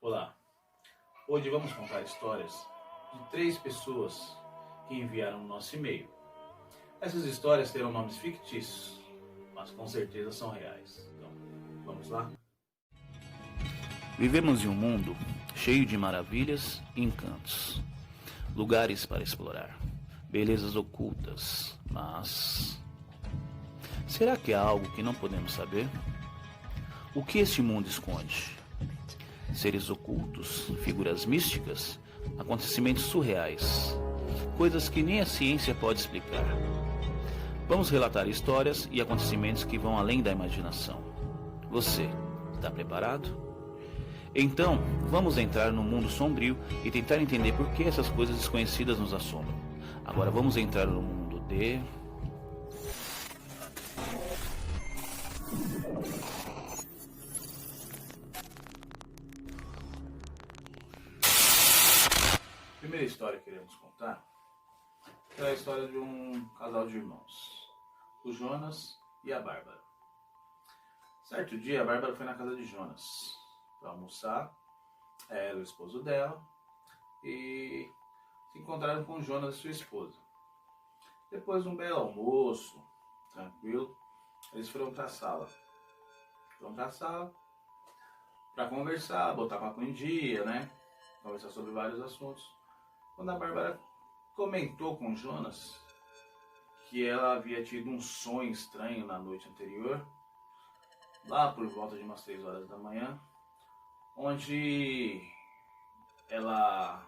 Olá, hoje vamos contar histórias de 3 pessoas que enviaram no nosso e-mail. Essas histórias terão nomes fictícios, mas com certeza são reais. Então, vamos lá? Vivemos em um mundo cheio de maravilhas e encantos, lugares para explorar, belezas ocultas, mas será que há algo que não podemos saber? O que este mundo esconde? Seres ocultos, figuras místicas, acontecimentos surreais, coisas que nem a ciência pode explicar. Vamos relatar histórias e acontecimentos que vão além da imaginação. Você está preparado? Então, vamos entrar no mundo sombrio e tentar entender por que essas coisas desconhecidas nos assombram. Agora vamos entrar no mundo de... A primeira história que iremos contar é a história de um casal de irmãos, o Jonas e a Bárbara. Certo dia, a Bárbara foi na casa de Jonas para almoçar, ela e o esposo dela, e se encontraram com o Jonas e sua esposa. Depois de um belo almoço, tranquilo, eles foram para a sala. Para conversar, botar papo em dia, né? Conversar sobre vários assuntos. Quando a Bárbara comentou com o Jonas que ela havia tido um sonho estranho na noite anterior, lá por volta de umas 3 horas da manhã, onde ela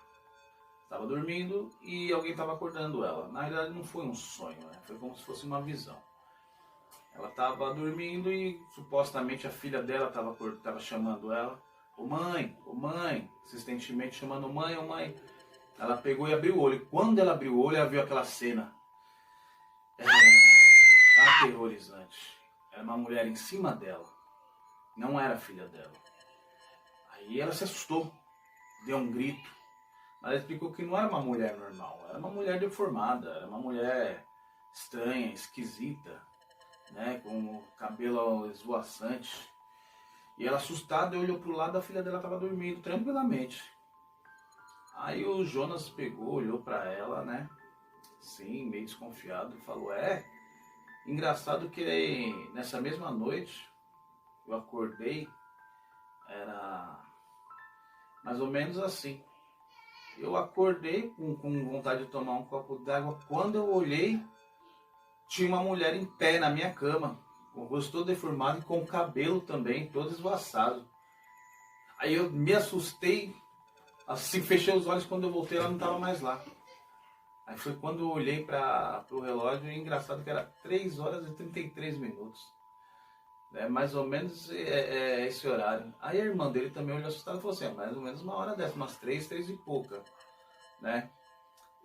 estava dormindo e alguém estava acordando ela. Na realidade não foi um sonho, né? Foi como se fosse uma visão. Ela estava dormindo e supostamente a filha dela estava chamando ela. Ô mãe, insistentemente chamando mãe, ô mãe. Ela pegou e abriu o olho. Quando ela abriu o olho, ela viu aquela cena aterrorizante. Era uma mulher em cima dela. Não era a filha dela. Aí ela se assustou, deu um grito. Ela explicou que não era uma mulher normal, era uma mulher deformada, era uma mulher estranha, esquisita, né, com o cabelo esvoaçante. E ela assustada olhou para o lado, a filha dela estava dormindo tranquilamente. Aí o Jonas pegou, olhou para ela, né, sim, meio desconfiado, e falou, engraçado que nessa mesma noite eu acordei, era mais ou menos assim. Eu acordei com vontade de tomar um copo d'água. Quando eu olhei, tinha uma mulher em pé na minha cama, com o rosto todo deformado e com o cabelo também todo esvoaçado. Aí eu me assustei, assim, fechei os olhos, quando eu voltei ela não estava mais lá. Aí foi quando eu olhei para o relógio, e engraçado que era 3 horas e 33 minutos. É mais ou menos esse horário. Aí a irmã dele também olhou assustada e falou assim, mais ou menos uma hora dessa, umas 3 e pouca, né?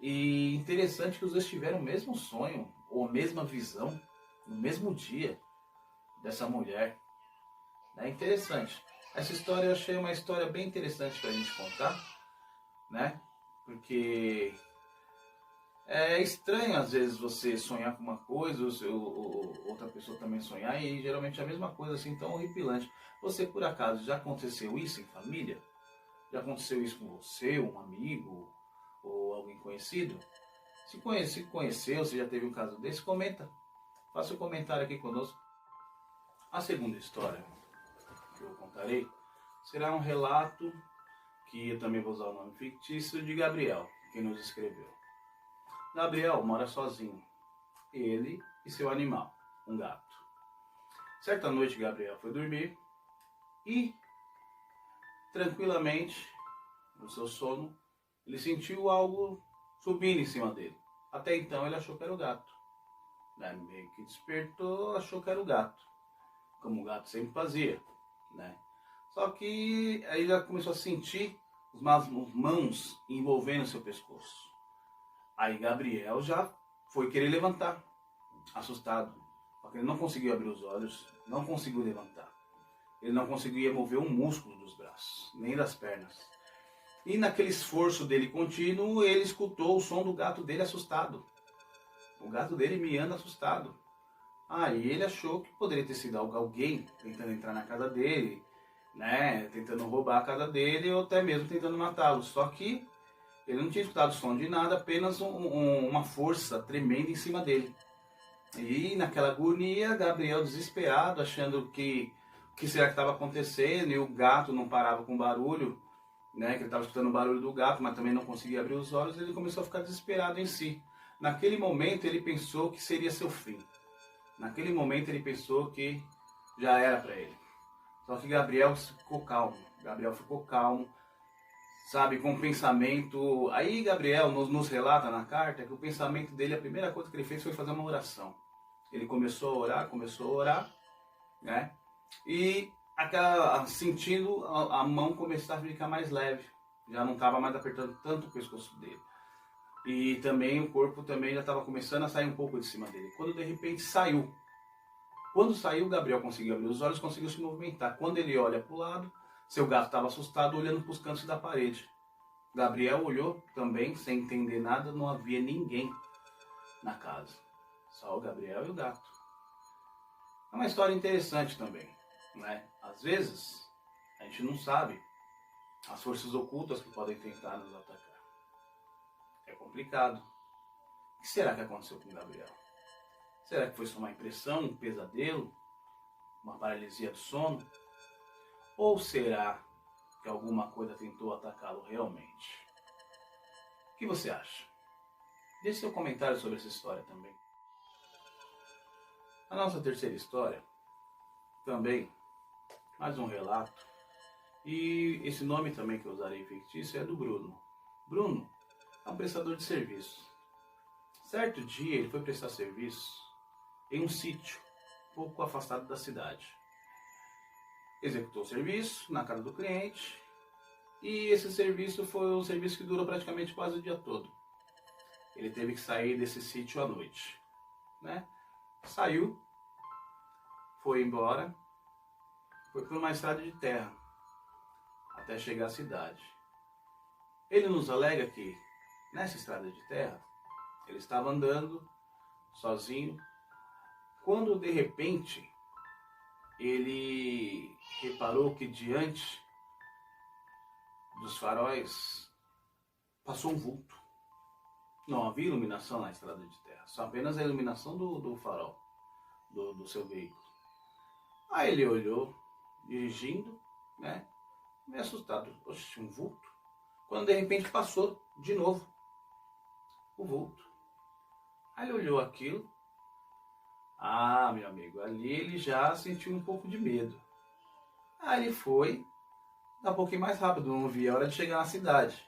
E interessante que os dois tiveram o mesmo sonho, ou a mesma visão, no mesmo dia, dessa mulher. É interessante. Essa história eu achei uma história bem interessante pra gente contar, né? Porque é estranho às vezes você sonhar com uma coisa, ou outra pessoa também sonhar, e geralmente é a mesma coisa assim, tão horripilante. Você, por acaso, já aconteceu isso em família? Já aconteceu isso com você, um amigo, ou alguém conhecido? Se conheceu, se já teve um caso desse, comenta. Faça um comentário aqui conosco. A segunda história que eu contarei será um relato, que eu também vou usar o nome fictício, de Gabriel, que nos escreveu. Gabriel mora sozinho, ele e seu animal, um gato. Certa noite, Gabriel foi dormir e, tranquilamente, no seu sono, ele sentiu algo subindo em cima dele. Até então ele achou que era o gato. Né? Meio que despertou, achou que era o gato, como o gato sempre fazia. Né? Só que aí ele já começou a sentir as mãos envolvendo seu pescoço. Aí Gabriel já foi querer levantar, assustado. Porque ele não conseguiu abrir os olhos, não conseguiu levantar. Ele não conseguia mover um músculo dos braços, nem das pernas. E naquele esforço dele contínuo, ele escutou o som do gato dele assustado. O gato dele miando assustado. Aí ele achou que poderia ter sido alguém tentando entrar na casa dele, né, tentando roubar a casa dele ou até mesmo tentando matá-lo. Só que ele não tinha escutado som de nada, apenas uma força tremenda em cima dele. E naquela agonia, Gabriel desesperado, achando que o que será que estava acontecendo, e o gato não parava com barulho, né, que ele estava escutando o barulho do gato, mas também não conseguia abrir os olhos, ele começou a ficar desesperado em si. Naquele momento ele pensou que seria seu fim. Naquele momento ele pensou que já era para ele. Só que Gabriel ficou calmo. Gabriel ficou calmo, sabe, com o pensamento. Aí Gabriel nos relata na carta que o pensamento dele, a primeira coisa que ele fez foi fazer uma oração. Ele começou a orar, né? E sentindo a mão começar a ficar mais leve. Já não estava mais apertando tanto o pescoço dele. E também o corpo também já estava começando a sair um pouco de cima dele. Quando de repente saiu. Quando saiu, Gabriel conseguiu abrir os olhos, conseguiu se movimentar. Quando ele olha para o lado, seu gato estava assustado, olhando para os cantos da parede. Gabriel olhou também, sem entender nada, não havia ninguém na casa. Só o Gabriel e o gato. É uma história interessante também, né? Às vezes, a gente não sabe as forças ocultas que podem tentar nos atacar. É complicado. O que será que aconteceu com o Gabriel? Será que foi só uma impressão, um pesadelo, uma paralisia do sono? Ou será que alguma coisa tentou atacá-lo realmente? O que você acha? Deixe seu comentário sobre essa história também. A nossa terceira história, também, mais um relato. E esse nome também que eu usarei fictício é do Bruno. Bruno é um prestador de serviço. Certo dia ele foi prestar serviço em um sítio, pouco afastado da cidade. Executou o serviço na casa do cliente e esse serviço foi um serviço que durou praticamente quase o dia todo. Ele teve que sair desse sítio à noite, né? Saiu, foi embora, foi por uma estrada de terra até chegar à cidade. Ele nos alega que nessa estrada de terra ele estava andando sozinho, quando de repente ele reparou que diante dos faróis passou um vulto. Não havia iluminação na estrada de terra, só apenas a iluminação do farol do seu veículo. Aí ele olhou, dirigindo, né, meio assustado. Oxe, um vulto? Quando de repente passou de novo o vulto. Aí ele olhou aquilo. Ah, meu amigo, ali ele já sentiu um pouco de medo. Aí ele foi um pouquinho mais rápido, não via a hora de chegar na cidade.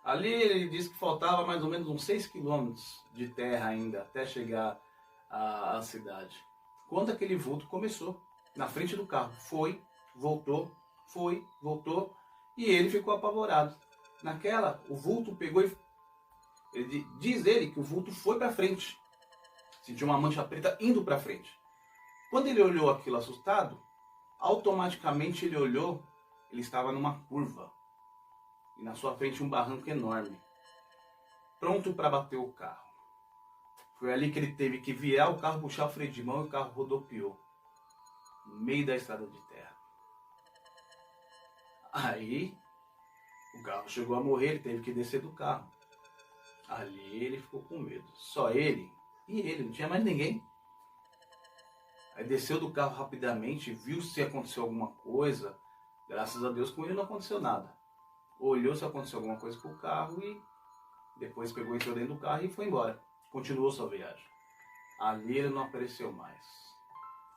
Ali ele disse que faltava mais ou menos uns 6 quilômetros de terra ainda até chegar à cidade. Quando aquele vulto começou, na frente do carro, foi, voltou, e ele ficou apavorado. Naquela, o vulto pegou e... diz ele que o vulto foi para frente. Sentiu uma mancha preta indo para frente. Quando ele olhou aquilo assustado, automaticamente ele olhou, ele estava numa curva. E na sua frente um barranco enorme. Pronto para bater o carro. Foi ali que ele teve que virar o carro, puxar o freio de mão e o carro rodopiou. No meio da estrada de terra. Aí, o carro chegou a morrer, ele teve que descer do carro. Ali ele ficou com medo. Só ele e ele, não tinha mais ninguém. Aí desceu do carro rapidamente, viu se aconteceu alguma coisa. Graças a Deus com ele não aconteceu nada. Olhou se aconteceu alguma coisa com o carro e depois pegou, entrou dentro do carro e foi embora. Continuou sua viagem. Ali ele não apareceu mais.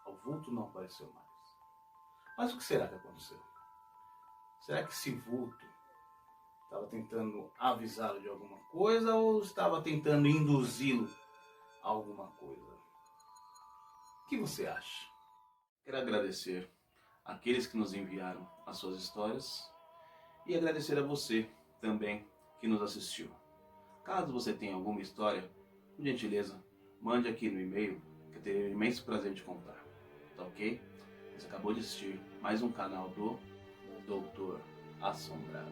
O vulto não apareceu mais. Mas o que será que aconteceu? Será que esse vulto estava tentando avisá-lo de alguma coisa ou estava tentando induzi-lo a alguma coisa? O que você acha? Quero agradecer àqueles que nos enviaram as suas histórias e agradecer a você também que nos assistiu. Caso você tenha alguma história, por gentileza, mande aqui no e-mail que eu terei um imenso prazer de contar. Tá ok? Você acabou de assistir mais um canal do Doutor Assombrado.